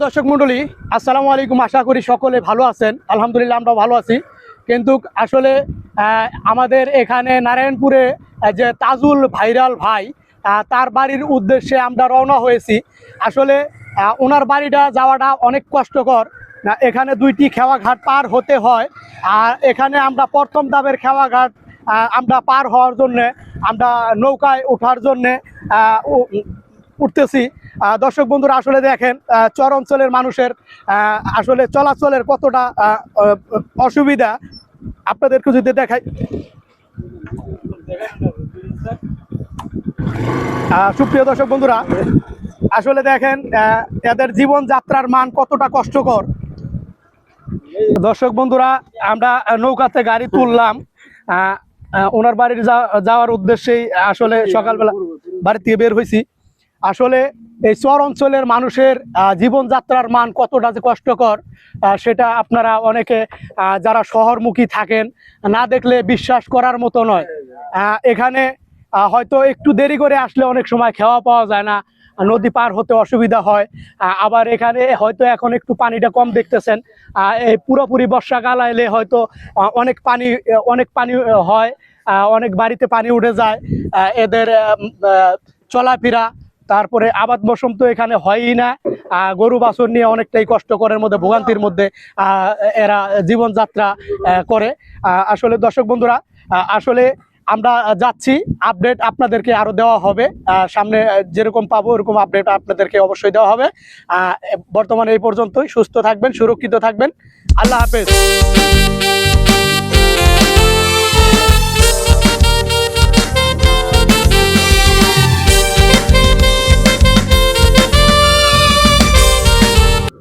দর্শক মণ্ডলী, আসসালামু আলাইকুম। আশা করি সকলে ভালো আছেন। আলহামদুলিল্লাহ আমরা ভালো আছি। কিন্তু আসলে আমাদের এখানে নারায়ণপুরে যে তাজুল ভাইরাল ভাই, তার বাড়ির উদ্দেশ্যে আমরা রওনা হয়েছি। আসলে ওনার বাড়িটা যাওয়াটা অনেক কষ্টকর। এখানে দুইটি খেওয়াঘাট পার হতে হয়। আর এখানে আমরা প্রথম ধাপের খেওয়াঘাট আমরা পার হওয়ার জন্যে আমরা নৌকায় ওঠার জন্যে উঠতেছি। দর্শক বন্ধুরা, আসলে দেখেন চর অঞ্চলের মানুষের আসলে চলাচলের কতটা অসুবিধা আপনাদেরকে যদি দেখাই। সুপ্রিয় দর্শক বন্ধুরা, আসলে দেখেন এদের জীবনযাত্রার মান কতটা কষ্টকর। দর্শক বন্ধুরা, আমরা নৌকাতে গাড়ি তুললাম ওনার বাড়ির যাওয়ার উদ্দেশ্যেই। আসলে সকালবেলা বাড়ি থেকে বের হয়েছি। আসলে এই চর অঞ্চলের মানুষের জীবনযাত্রার মান কতটা যে কষ্টকর সেটা আপনারা অনেকে যারা শহরমুখী থাকেন না দেখলে বিশ্বাস করার মতো নয়। এখানে হয়তো একটু দেরি করে আসলে অনেক সময় খাওয়া পাওয়া যায় না, নদী পার হতে অসুবিধা হয়। আবার এখানে হয়তো এখন একটু পানিটা কম দেখতেছেন। এই পুরোপুরি বর্ষাকাল এলে হয়তো অনেক পানি হয়, অনেক বাড়িতে পানি উঠে যায়। এদের চলাফেরা, তারপরে আবাদ মৌসুম তো এখানে হয়ই না। গরু বাছুর নিয়ে অনেকটাই কষ্টকরের মধ্যে, ভোগান্তির মধ্যে এরা জীবনযাত্রা করে। আসলে দর্শক বন্ধুরা, আসলে আমরা যাচ্ছি, আপডেট আপনাদেরকে আরো দেওয়া হবে। সামনে যেরকম পাবো ওরকম আপডেট আপনাদেরকে অবশ্যই দেওয়া হবে। বর্তমানে এই পর্যন্তই। সুস্থ থাকবেন, সুরক্ষিত থাকবেন। আল্লাহ হাফেজ।